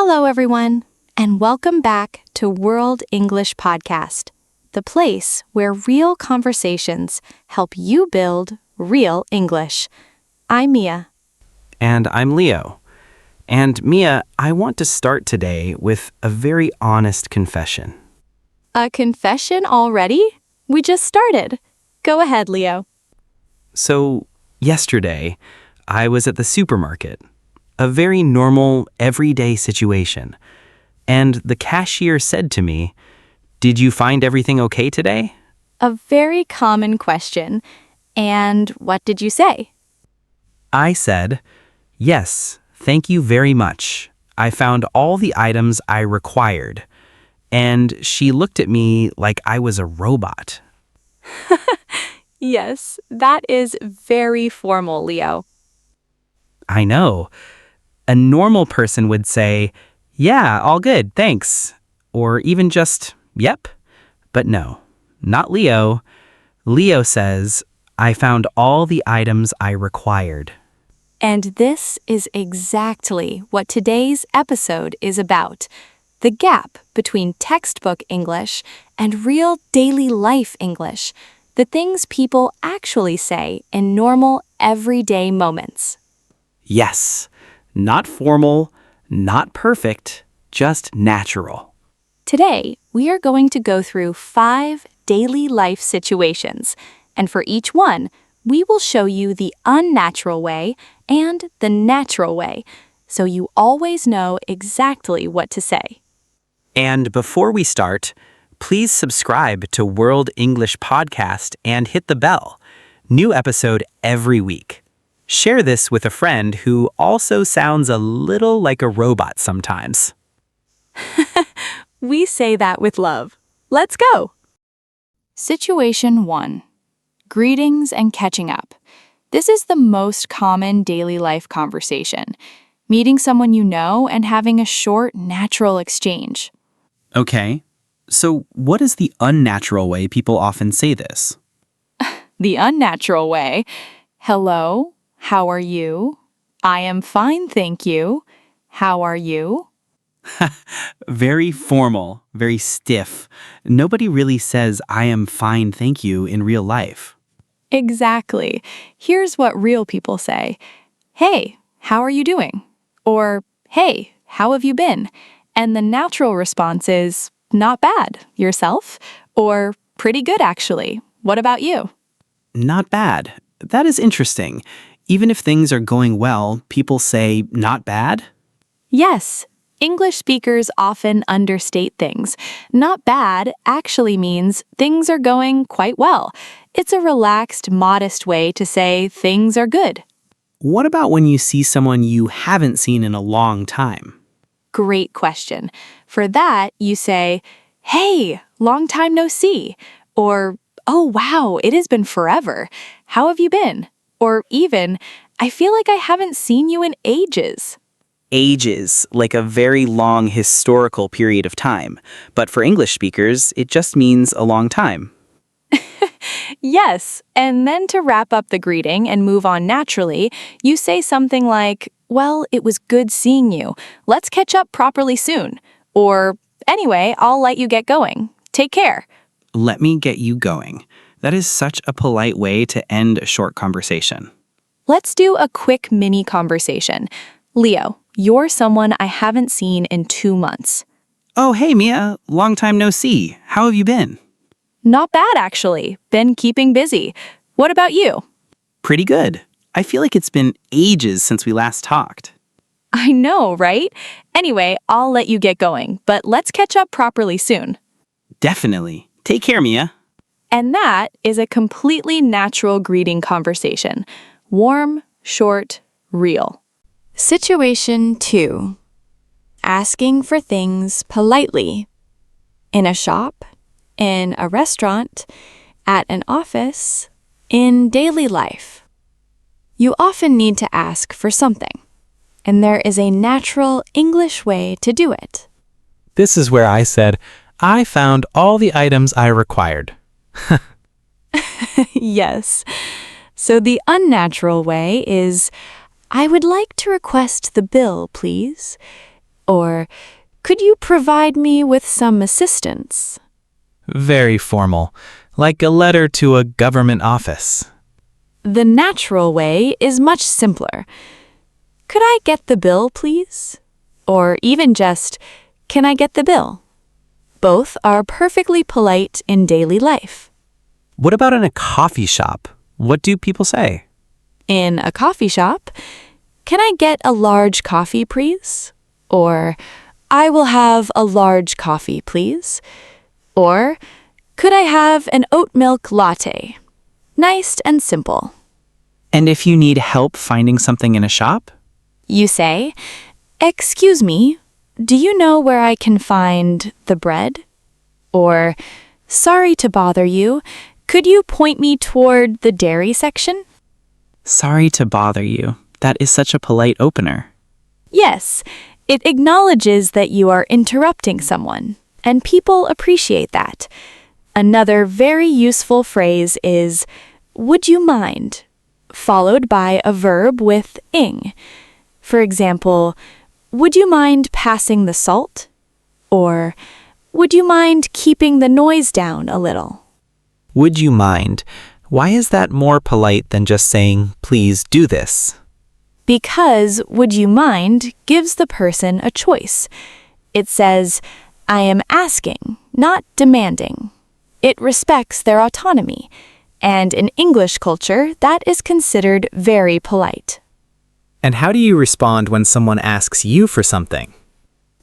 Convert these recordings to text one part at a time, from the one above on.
Hello, everyone, and welcome back to World English Podcast, the place where real conversations help you build real English. I'm Mia. And I'm Leo. And Mia, I want to start today with a very honest confession. A confession already? We just started. Go ahead, Leo. So, yesterday, I was at the supermarket. A very normal, everyday situation. And the cashier said to me, "Did you find everything okay today?" A very common question. And what did you say? I said, "Yes, thank you very much. I found all the items I required." And she looked at me like I was a robot. Yes, that is very formal, Leo. I know. A normal person would say, "Yeah, all good, thanks." Or even just, "Yep." But no, not Leo. Leo says, "I found all the items I required." And this is exactly what today's episode is about. The gap between textbook English and real daily life English. The things people actually say in normal, everyday moments. Yes, not formal, not perfect, just natural. Today, we are going to go through 5 daily life situations. And for each one, we will show you the unnatural way and the natural way, so you always know exactly what to say. And before we start, please subscribe to World English Podcast and hit the bell. New episode every week. Share this with a friend who also sounds a little like a robot sometimes. We say that with love. Let's go! Situation 1. Greetings and catching up. This is the most common daily life conversation. Meeting someone you know and having a short, natural exchange. Okay, so what is the unnatural way people often say this? The unnatural way. Hello, how are you? I am fine, thank you. How are you? Very formal, very stiff. Nobody really says, "I am fine, thank you," in real life. Exactly. Here's what real people say. Hey, how are you doing? Or, hey, how have you been? And the natural response is, not bad. Yourself? Or, pretty good actually. What about you? Not bad. That is interesting. Even if things are going well, people say, "Not bad"? Yes. English speakers often understate things. Not bad actually means things are going quite well. It's a relaxed, modest way to say things are good. What about when you see someone you haven't seen in a long time? Great question. For that, you say, hey, long time no see. Or, oh wow, it has been forever. How have you been? Or even, I feel like I haven't seen you in ages. Ages, like a very long historical period of time. But for English speakers, it just means a long time. Yes, and then to wrap up the greeting and move on naturally, you say something like, well, it was good seeing you. Let's catch up properly soon. Or, anyway, I'll let you get going. Take care. Let me get you going. That is such a polite way to end a short conversation. Let's do a quick mini conversation. Leo, you're someone I haven't seen in 2 months. Oh, hey, Mia. Long time no see. How have you been? Not bad, actually. Been keeping busy. What about you? Pretty good. I feel like it's been ages since we last talked. I know, right? Anyway, I'll let you get going, but let's catch up properly soon. Definitely. Take care, Mia. And that is a completely natural greeting conversation. Warm, short, real. Situation 2. Asking for things politely. In a shop, in a restaurant, at an office, in daily life. You often need to ask for something, and there is a natural English way to do it. This is where I said, "I found all the items I required." Yes. So the unnatural way is, I would like to request the bill, please. Or, could you provide me with some assistance? Very formal, like a letter to a government office. The natural way is much simpler. Could I get the bill, please? Or even just, can I get the bill? Both are perfectly polite in daily life. What about in a coffee shop? What do people say? In a coffee shop, can I get a large coffee, please? Or, I will have a large coffee, please. Or, could I have an oat milk latte? Nice and simple. And if you need help finding something in a shop? You say, excuse me, do you know where I can find the bread? Or, sorry to bother you, could you point me toward the dairy section? Sorry to bother you. That is such a polite opener. Yes, it acknowledges that you are interrupting someone, and people appreciate that. Another very useful phrase is, would you mind? Followed by a verb with ing. For example, would you mind passing the salt? Or, would you mind keeping the noise down a little? Would you mind? Why is that more polite than just saying, please do this? Because would you mind gives the person a choice. It says, I am asking, not demanding. It respects their autonomy, and in English culture, that is considered very polite. And how do you respond when someone asks you for something?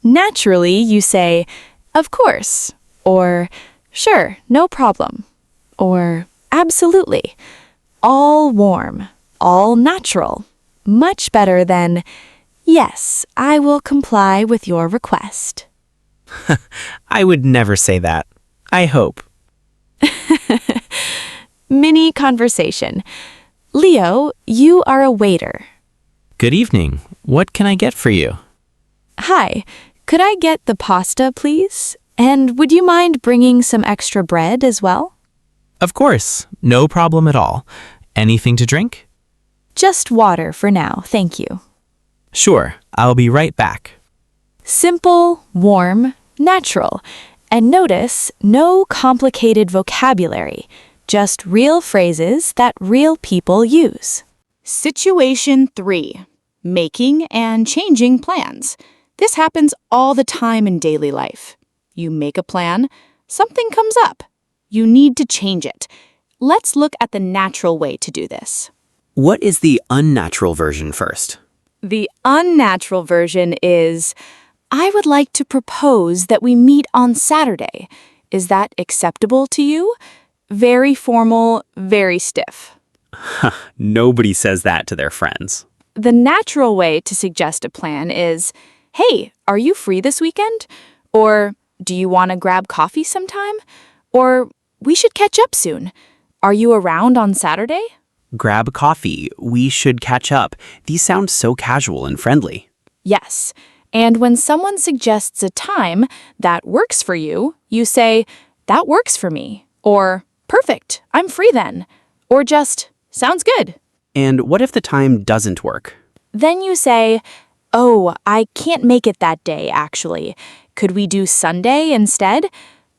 Naturally, you say, of course, or sure, no problem, or absolutely. All warm, all natural. Much better than, yes, I will comply with your request. I would never say that. I hope. Mini conversation. Leo, you are a waiter. Good evening. What can I get for you? Hi, could I get the pasta, please? And would you mind bringing some extra bread as well? Of course. No problem at all. Anything to drink? Just water for now, thank you. Sure. I'll be right back. Simple, warm, natural. And notice, no complicated vocabulary, just real phrases that real people use. Situation 3. Making and changing plans. This happens all the time in daily life. You make a plan, something comes up. You need to change it. Let's look at the natural way to do this. What is the unnatural version first? The unnatural version is, I would like to propose that we meet on Saturday. Is that acceptable to you? Very formal, very stiff. Nobody says that to their friends. The natural way to suggest a plan is, hey, are you free this weekend? Or, do you want to grab coffee sometime? Or, we should catch up soon. Are you around on Saturday? Grab coffee. We should catch up. These sound so casual and friendly. Yes. And when someone suggests a time that works for you, you say, that works for me. Or, perfect, I'm free then. Or just, sounds good. And what if the time doesn't work? Then you say, oh, I can't make it that day, actually. Could we do Sunday instead?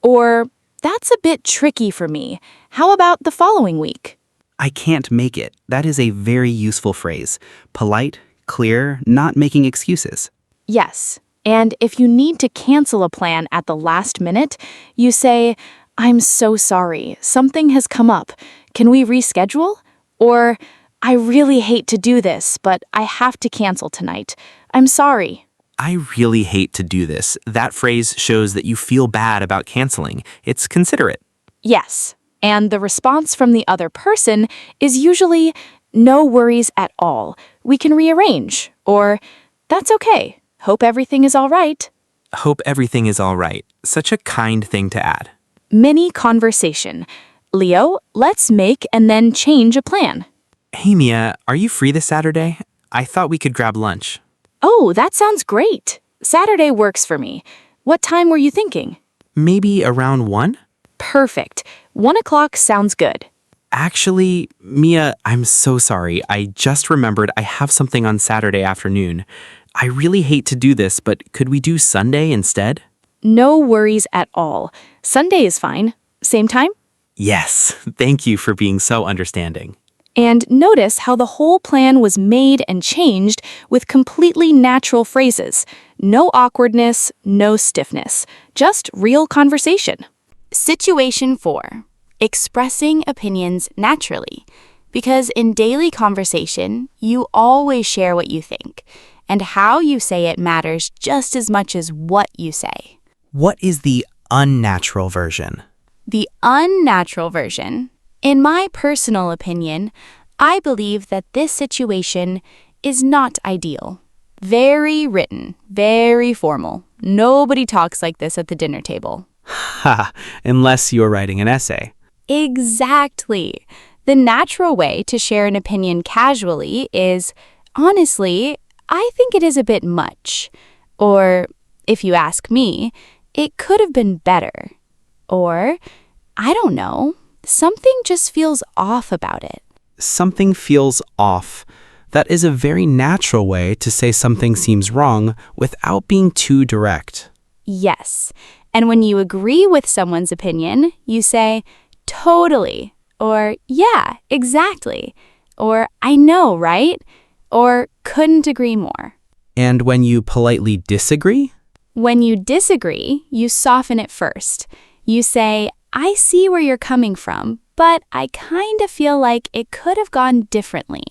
Or, that's a bit tricky for me. How about the following week? I can't make it. That is a very useful phrase. Polite, clear, not making excuses. Yes. And if you need to cancel a plan at the last minute, you say, I'm so sorry. Something has come up. Can we reschedule? Or, I really hate to do this, but I have to cancel tonight. I'm sorry. I really hate to do this. That phrase shows that you feel bad about canceling. It's considerate. Yes. And the response from the other person is usually, no worries at all. We can rearrange. Or, that's okay. Hope everything is all right. Hope everything is all right. Such a kind thing to add. Mini conversation. Leo, let's make and then change a plan. Hey, Mia, are you free this Saturday? I thought we could grab lunch. Oh, that sounds great. Saturday works for me. What time were you thinking? Maybe around 1? Perfect. 1 o'clock sounds good. Actually, Mia, I'm so sorry. I just remembered I have something on Saturday afternoon. I really hate to do this, but could we do Sunday instead? No worries at all. Sunday is fine. Same time? Yes, thank you for being so understanding. And notice how the whole plan was made and changed with completely natural phrases. No awkwardness, no stiffness. Just real conversation. Situation 4. Expressing opinions naturally. Because in daily conversation, you always share what you think, and how you say it matters just as much as what you say. What is the unnatural version? The unnatural version. In my personal opinion, I believe that this situation is not ideal. Very written, very formal. Nobody talks like this at the dinner table. Ha, unless you're writing an essay. Exactly. The natural way to share an opinion casually is, honestly, I think it is a bit much. Or, if you ask me, it could have been better. Or, I don't know, something just feels off about it. Something feels off. That is a very natural way to say something seems wrong without being too direct. Yes. And when you agree with someone's opinion, you say, totally, or yeah, exactly, or I know, right? Or couldn't agree more. And when you politely disagree? When you disagree, you soften it first. You say, I see where you're coming from, but I kind of feel like it could have gone differently.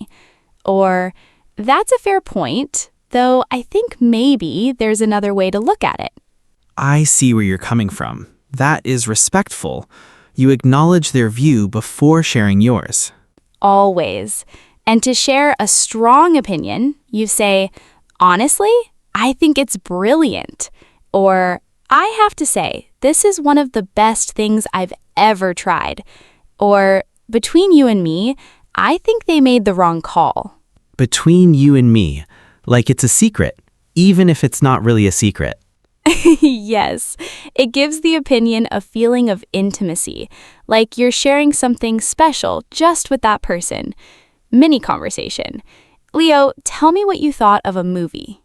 Or, that's a fair point, though I think maybe there's another way to look at it. I see where you're coming from. That is respectful. You acknowledge their view before sharing yours. Always. And to share a strong opinion, you say, honestly, I think it's brilliant. Or, I have to say, this is one of the best things I've ever tried. Or, between you and me, I think they made the wrong call. Between you and me, like it's a secret, even if it's not really a secret. Yes, it gives the opinion a feeling of intimacy, like you're sharing something special just with that person. Mini conversation. Leo, tell me what you thought of a movie.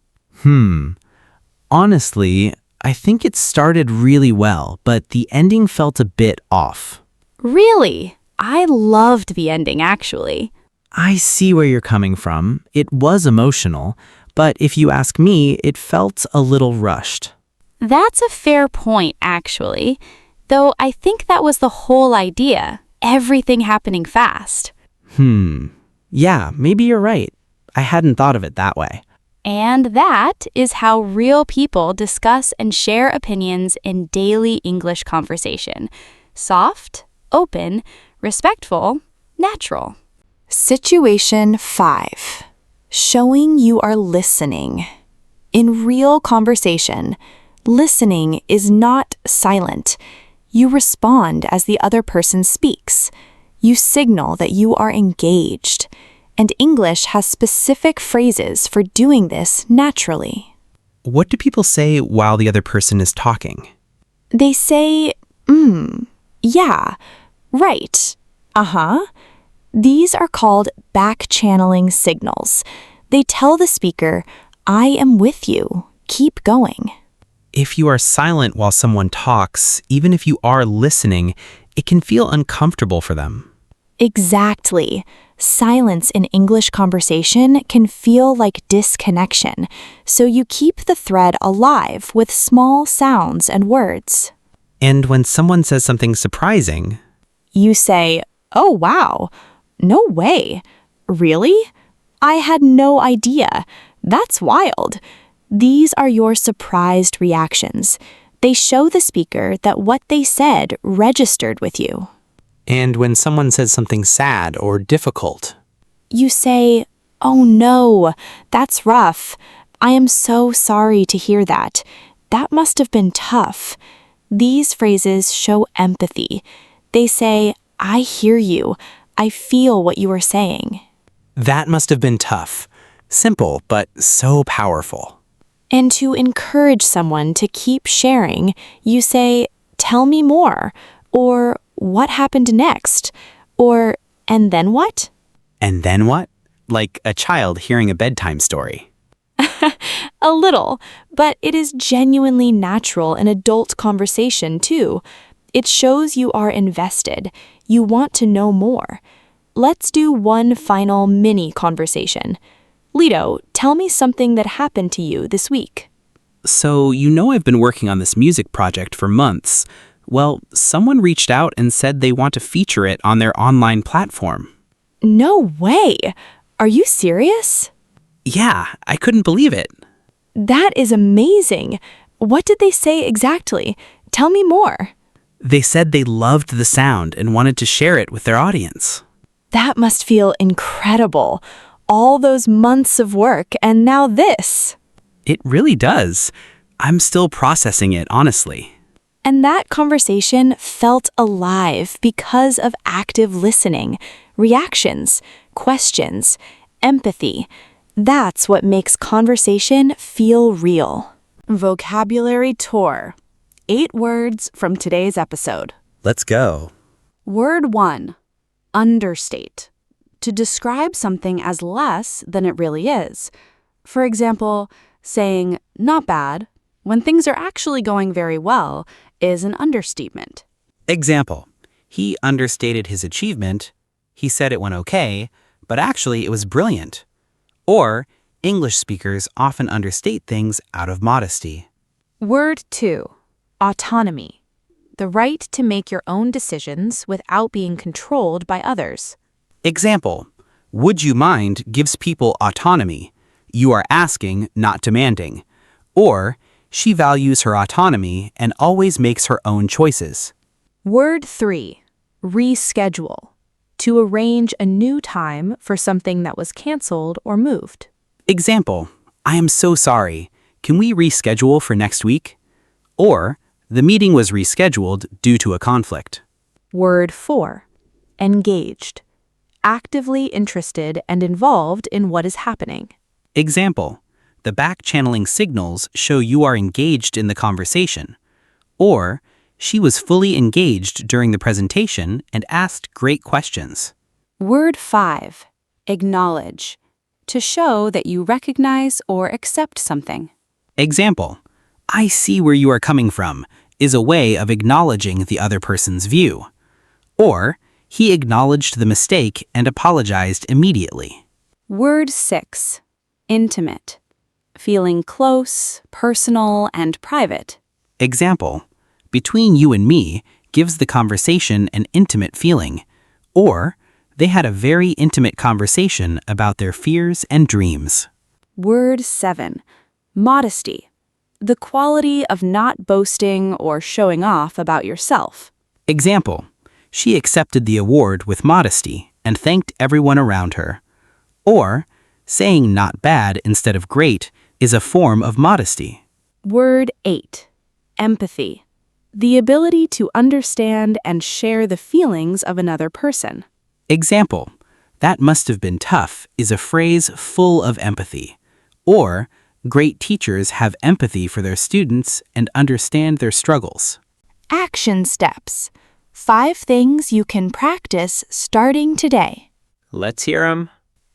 Honestly, I think it started really well, but the ending felt a bit off. Really? I loved the ending, actually. I see where you're coming from. It was emotional, but if you ask me, it felt a little rushed. That's a fair point, actually. Though I think that was the whole idea. Everything happening fast. Yeah, maybe you're right. I hadn't thought of it that way. And that is how real people discuss and share opinions in daily English conversation. Soft, open, respectful, natural. Situation 5. Showing you are listening. In real conversation, listening is not silent. You respond as the other person speaks. You signal that you are engaged. And English has specific phrases for doing this naturally. What do people say while the other person is talking? They say, yeah, right, uh-huh. These are called back-channeling signals. They tell the speaker, I am with you. Keep going. If you are silent while someone talks, even if you are listening, it can feel uncomfortable for them. Exactly. Silence in English conversation can feel like disconnection, so you keep the thread alive with small sounds and words. And when someone says something surprising, You say, oh wow, no way. Really? I had no idea. That's wild. These are your surprised reactions. They show the speaker that what they said registered with you. And when someone says something sad or difficult, You say, oh no, that's rough. I am so sorry to hear that. That must have been tough. These phrases show empathy. They say, I hear you. I feel what you are saying. that must have been tough. Simple, but so powerful. And to encourage someone to keep sharing, you say, tell me more, or what happened next, or and then what? And then what? Like a child hearing a bedtime story. A little, but it is genuinely natural in adult conversation, too. It shows you are invested. You want to know more. Let's do one final mini conversation. Lito, tell me something that happened to you this week. So, I've been working on this music project for months. Well, someone reached out and said they want to feature it on their online platform. No way! Are you serious? Yeah, I couldn't believe it. That is amazing. What did they say exactly? Tell me more. They said they loved the sound and wanted to share it with their audience. That must feel incredible. All those months of work and now this. It really does. I'm still processing it, honestly. And that conversation felt alive because of active listening, reactions, questions, empathy. That's what makes conversation feel real. Vocabulary Tour. 8 words from today's episode. Let's go. Word 1. Understate. To describe something as less than it really is. For example, saying, not bad, when things are actually going very well, is an understatement. Example. He understated his achievement. He said it went okay, but actually it was brilliant. Or, English speakers often understate things out of modesty. Word 2. Autonomy. The right to make your own decisions without being controlled by others. Example. Would you mind gives people autonomy. You are asking, not demanding. Or, she values her autonomy and always makes her own choices. Word 3. Reschedule. To arrange a new time for something that was canceled or moved. Example. I am so sorry. Can we reschedule for next week? Or, the meeting was rescheduled due to a conflict. Word 4. Engaged. Actively interested and involved in what is happening. Example. The back-channeling signals show you are engaged in the conversation. Or, she was fully engaged during the presentation and asked great questions. Word 5. Acknowledge. To show that you recognize or accept something. Example. I see where you are coming from is a way of acknowledging the other person's view. Or, he acknowledged the mistake and apologized immediately. Word 6. Intimate. Feeling close, personal, and private. Example. Between you and me gives the conversation an intimate feeling. Or, they had a very intimate conversation about their fears and dreams. Word 7. Modesty. The quality of not boasting or showing off about yourself. Example. She accepted the award with modesty and thanked everyone around her. Or, saying not bad instead of great is a form of modesty. Word 8. Empathy. The ability to understand and share the feelings of another person. Example. That must have been tough is a phrase full of empathy. Or, great teachers have empathy for their students and understand their struggles. Action steps. 5 things you can practice starting today. Let's hear 'em.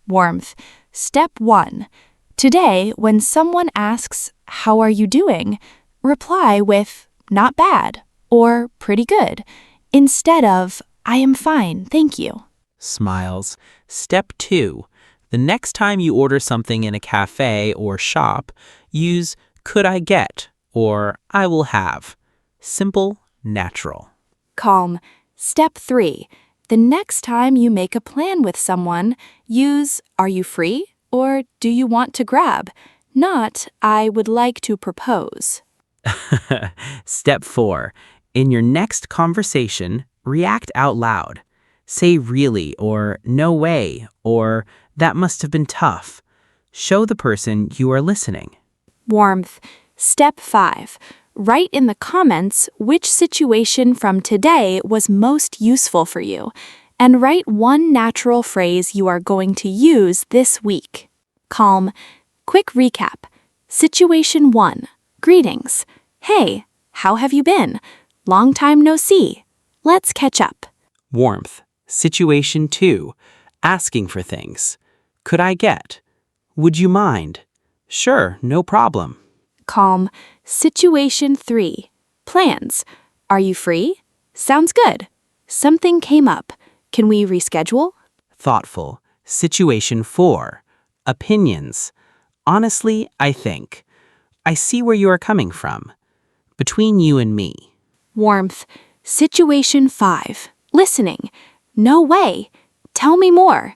Warmth. Step 1. Today, when someone asks, "How are you doing?" reply with, "Not bad," or "Pretty good," instead of, "I am fine, thank you." Smiles. Step 2. The next time you order something in a cafe or shop, use could I get or I will have. Simple, natural. Calm. Step 3. The next time you make a plan with someone, use "Are you free?" or "Do you want to grab?" Not "I would like to propose." Step 4. In your next conversation, react out loud. Say really or no way or that must have been tough. Show the person you are listening. Warmth. Step 5. Write in the comments which situation from today was most useful for you, and write one natural phrase you are going to use this week. Calm. Quick recap. Situation 1. Greetings. Hey, how have you been? Long time no see. Let's catch up. Warmth. Situation 2. Asking for things. Could I get? Would you mind? Sure, no problem. Calm. Situation 3. Plans. Are you free? Sounds good. Something came up. Can we reschedule? Thoughtful. Situation 4. Opinions. Honestly, I think. I see where you are coming from. Between you and me. Warmth. Situation 5. Listening. No way. Tell me more.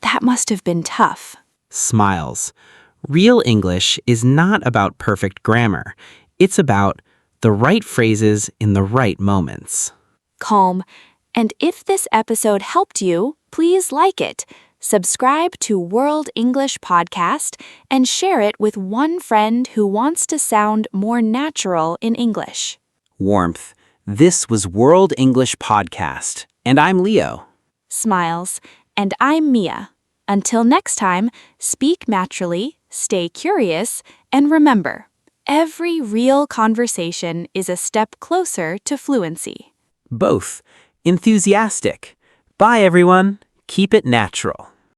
That must have been tough. Smiles. Real English is not about perfect grammar. It's about the right phrases in the right moments. Calm. And if this episode helped you, please like it, subscribe to World English Podcast, and share it with one friend who wants to sound more natural in English. Warmth. This was World English Podcast, and I'm Leo. Smiles. And I'm Mia. Until next time, speak naturally, stay curious, and remember, every real conversation is a step closer to fluency. Both. Enthusiastic. Bye, everyone. Keep it natural.